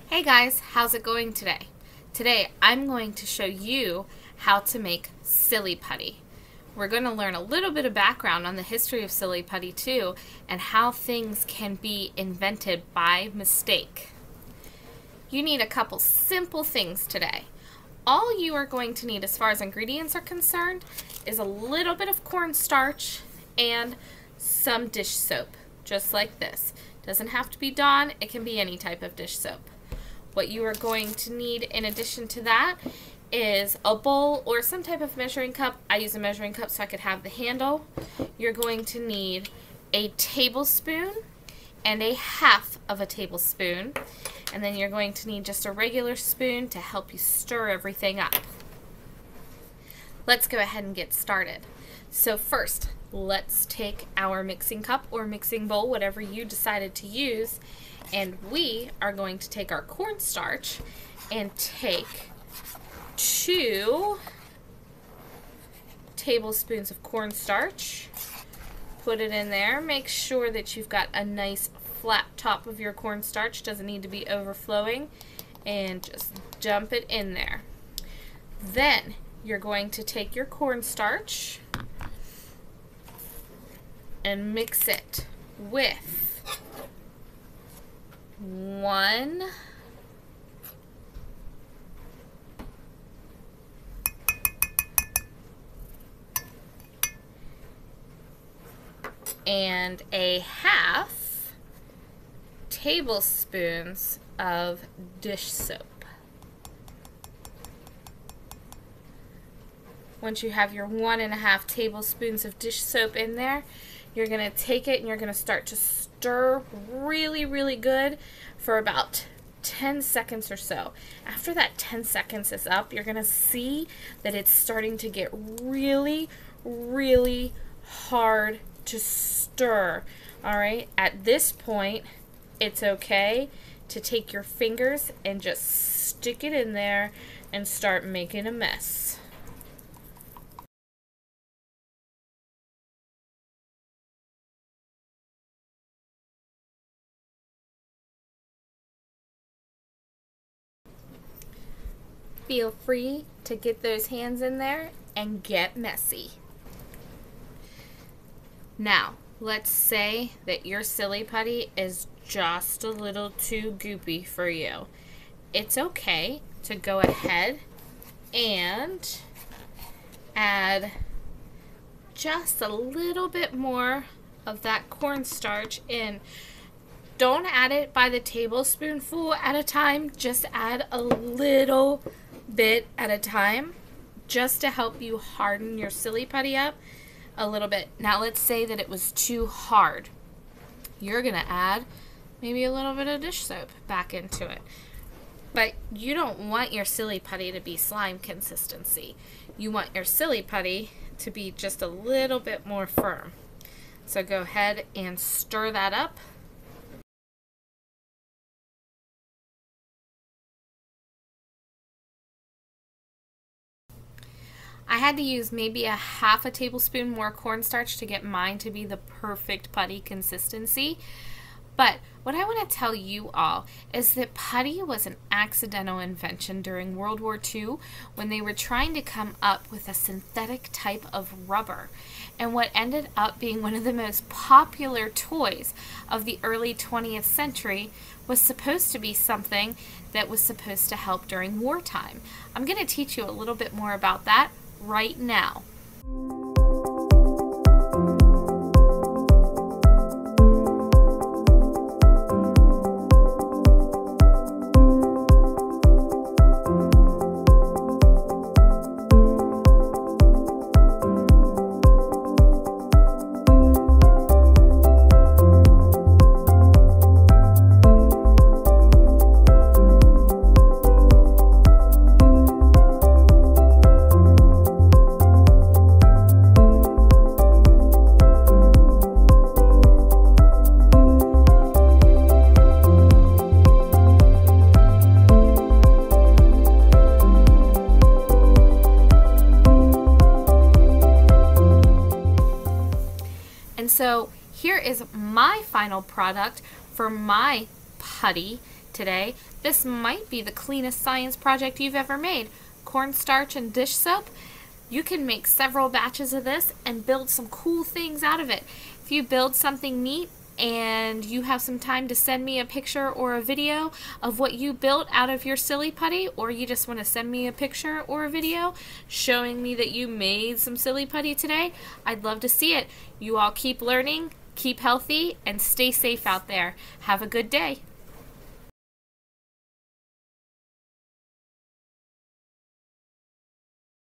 Hey guys, how's it going today? Today I'm going to show you how to make silly putty. We're going to learn a little bit of background on the history of silly putty too, and how things can be invented by mistake. You need a couple simple things today. All you are going to need as far as ingredients are concerned is a little bit of cornstarch and some dish soap, just like this. Doesn't have to be Dawn, it can be any type of dish soap. What you are going to need in addition to that is a bowl or some type of measuring cup. I use a measuring cup so I could have the handle. You're going to need a tablespoon and a half of a tablespoon. And then you're going to need just a regular spoon to help you stir everything up. Let's go ahead and get started. So first, let's take our mixing cup or mixing bowl, whatever you decided to use, and we are going to take our cornstarch and take 2 tablespoons of cornstarch, put it in there. Make sure that you've got a nice flat top of your cornstarch, doesn't need to be overflowing, and just dump it in there. Then you're going to take your cornstarch and mix it with 1 and a half tablespoons of dish soap. Once you have your 1.5 tablespoons of dish soap in there, you're going to take it and you're going to start to stir really good for about 10 seconds or so. After that 10 seconds is up, you're going to see that it's starting to get really hard to stir. Alright, at this point, it's okay to take your fingers and just stick it in there and start making a mess. Feel free to get those hands in there and get messy. Now, let's say that your silly putty is just a little too goopy for you. It's okay to go ahead and add just a little bit more of that cornstarch in. Don't add it by the tablespoonful at a time, just add a little bit at a time just to help you harden your silly putty up a little bit. Now let's say that it was too hard. You're gonna add maybe a little bit of dish soap back into it. But you don't want your silly putty to be slime consistency. You want your silly putty to be just a little bit more firm. So go ahead and stir that up. I had to use maybe a half a tablespoon more cornstarch to get mine to be the perfect putty consistency. But what I want to tell you all is that putty was an accidental invention during World War II when they were trying to come up with a synthetic type of rubber. And what ended up being one of the most popular toys of the early 20th century was supposed to be something that was supposed to help during wartime. I'm going to teach you a little bit more about that right now. So here is my final product for my putty today. This might be the cleanest science project you've ever made. Cornstarch and dish soap. You can make several batches of this and build some cool things out of it. If you build something neat and you have some time to send me a picture or a video of what you built out of your silly putty, or you just want to send me a picture or a video showing me that you made some silly putty today, I'd love to see it. You all keep learning, keep healthy, and stay safe out there. Have a good day.